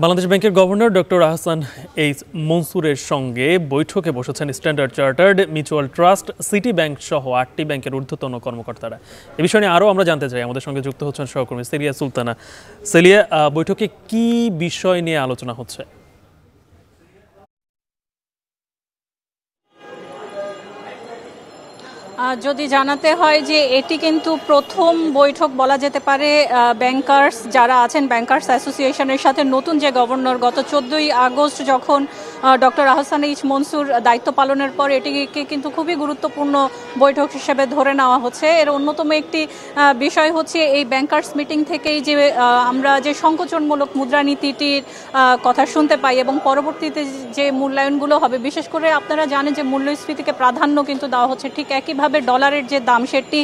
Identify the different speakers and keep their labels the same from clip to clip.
Speaker 1: বাংলাদেশ ব্যাংকের governor doctor Ahsan H মনসুরের সঙ্গে বৈঠকে বসেছেন standard chartered, mutual trust, city bank সহ 8টি ব্যাংকের ঊর্ধ্বতন কর্মকর্তারা। এ বিষয় নিয়ে আরও আমরা জানতে চাই। আমাদের সঙ্গে যুক্ত হচ্ছেন সহকর্মী সেলিয়া সুলতানা। সেলিয়া, বৈঠকে কি বিষয় নিয়ে আলোচনা হচ্ছে?
Speaker 2: যদি জানাতে হয় যে এটি কিন্তু প্রথম বৈঠক বলা যেতে পারে ব্যাংকার্স যারা আছেন, ব্যাংকার্স অ্যাসোসিয়েশনের সাথে নতুন যে গভর্নর গত 14ই আগস্ট যখন ডক্টর আহসান এইচ মনসুর দায়িত্ব পালনের পর এটিকে কিন্তু খুবই গুরুত্বপূর্ণ বৈঠক হিসেবে ধরে নেওয়া হচ্ছে। এর অন্যতম একটি বিষয় হচ্ছে এই ব্যাংকার্স মিটিং থেকেই যে আমরা যে সংকোচনমূলক মুদ্রানীতিটির কথা শুনতে পাই এবং পরবর্তীতে যে মূল্যায়নগুলো হবে, বিশেষ করে আপনারা জানেন যে মূল্যস্ফীতিকে প্রাধান্য কিন্তু দেওয়া হচ্ছে। ঠিক একইভাবে ডলারের যে দাম সেটি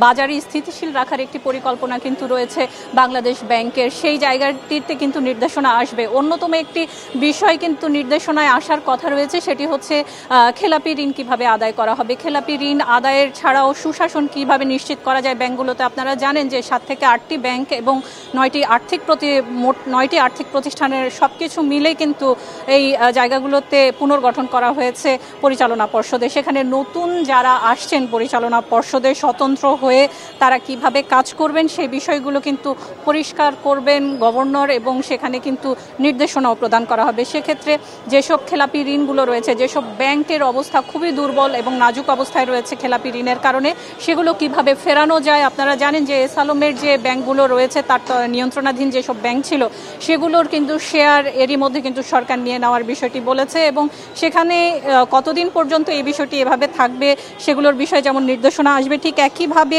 Speaker 2: বাজারে স্থিতিশীল রাখার একটি পরিকল্পনা কিন্তু রয়েছে বাংলাদেশ ব্যাংকের। সেই জায়গাটিতে কিন্তু নির্দেশনা আসবে। অন্যতম একটি বিষয় কিন্তু নির্দেশনায় আসার কথা রয়েছে, সেটি হচ্ছে খেলাপি ঋণ কিভাবে আদায় করা হবে। খেলাপি ঋণ আদায়ের ছাড়াও সুশাসন কিভাবে নিশ্চিত করা যায় ব্যাংকগুলোতে। আপনারা জানেন যে 7 থেকে 8টি ব্যাংক এবং 9টি আর্থিক প্রতিষ্ঠানের সবকিছু মিলে কিন্তু এই জায়গাগুলোতে পুনর্গঠন করা হয়েছে পরিচালনা পর্ষদে। সেখানে নতুন যারা আসছেন পরিচালনা পর্ষদে স্বতন্ত্র হয়ে তারা কিভাবে কাজ করবেন সেই বিষয়গুলো কিন্তু পরিষ্কার করবেন গভর্নর, এবং সেখানে কিন্তু নির্দেশনাও প্রদান করা হবে। সেক্ষেত্রে যেসব খেলাপি ঋণগুলো রয়েছে, যেসব ব্যাংকের অবস্থা খুবই দুর্বল এবং নাজুক অবস্থায় রয়েছে খেলাপি ঋণের কারণে, সেগুলো কিভাবে ফেরানো যায়। আপনারা জানেন যে এসালমের যে ব্যাংকগুলো রয়েছে তার নিয়ন্ত্রণাধীন যেসব ব্যাংক ছিল সেগুলোর কিন্তু শেয়ার এরই মধ্যে কিন্তু সরকার নিয়ে নেওয়ার বিষয়টি বলেছে, এবং সেখানে কতদিন পর্যন্ত এই বিষয়টি এভাবে থাকবে সেগুলোর বিষয়ে যেমন নির্দেশনা আসবে, ঠিক একইভাবে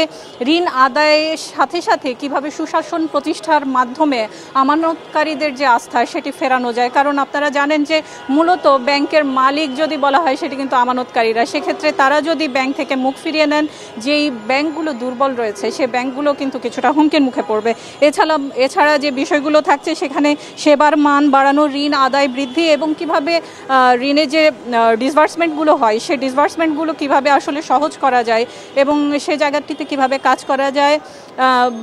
Speaker 2: ঋণ আদায়ের সাথে সাথে কিভাবে সুশাসন প্রতিষ্ঠার মাধ্যমে আমানতকারীদের যে আস্থা সেটি ফেরানো যায়। কারণ আপনারা জানেন যে মূলত ব্যাংকের মালিক যদি বলা হয় সেটি কিন্তু আমানতকারীরা। সেক্ষেত্রে তারা যদি ব্যাংক থেকে মুখ ফিরিয়ে নেন, যেই ব্যাংকগুলো দুর্বল রয়েছে সেই ব্যাংকগুলো কিন্তু কিছুটা হুমকির মুখে পড়বে। এছাড়া যে বিষয়গুলো থাকছে সেখানে সেবার মান বাড়ানো, ঋণ আদায় বৃদ্ধি, এবং কিভাবে ঋণে যে ডিসবার্সমেন্টগুলো হয় সেই ডিসবার্সমেন্টগুলো কিভাবে আসলে সহজ করা যায় এবং সে জায়গাটিতে কিভাবে কাজ করা যায়।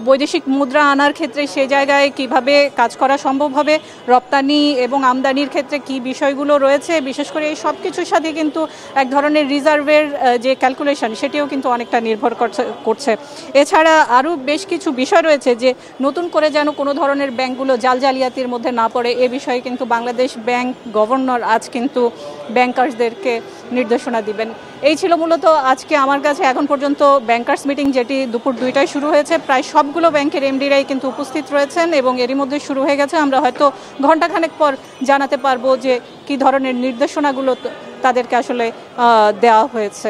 Speaker 2: বৈদেশিক মুদ্রা আনার ক্ষেত্রে সে জায়গায় কিভাবে কাজ করা সম্ভব হবে, রপ্তানি এবং আমদানির ক্ষেত্রে কি বিষয়গুলো রয়েছে, বিশেষ করে এই সব কিছুর সাথে কিন্তু এক ধরনের রিজার্ভের যে ক্যালকুলেশন সেটিও কিন্তু অনেকটা নির্ভর করছে। এছাড়া আরও বেশ কিছু বিষয় রয়েছে যে নতুন করে যেন কোনো ধরনের ব্যাংকগুলো জালিয়াতির মধ্যে না পড়ে, এ বিষয়ে কিন্তু বাংলাদেশ ব্যাংক গভর্নর আজ কিন্তু ব্যাংকার্সদেরকে নির্দেশনা দিবেন। এই ছিল মূলত আজকে আমার কাছে এখন পর্যন্ত ব্যাংকার্স মিটিং, যেটি দুপুর 2টায় শুরু হয়েছে। প্রায় সবগুলো ব্যাংকের এমডিরাই কিন্তু উপস্থিত রয়েছেন এবং এরই মধ্যে শুরু হয়ে গেছে। আমরা হয়তো ঘণ্টাখানেক পর জানাতে পারবো যে কি ধরনের নির্দেশনাগুলো তাদেরকে আসলে দেওয়া হয়েছে।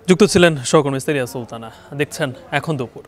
Speaker 1: যুক্ত ছিলেন সহকর্মী সেলিয়া সুলতানা। দেখছেন এখন দুপুর।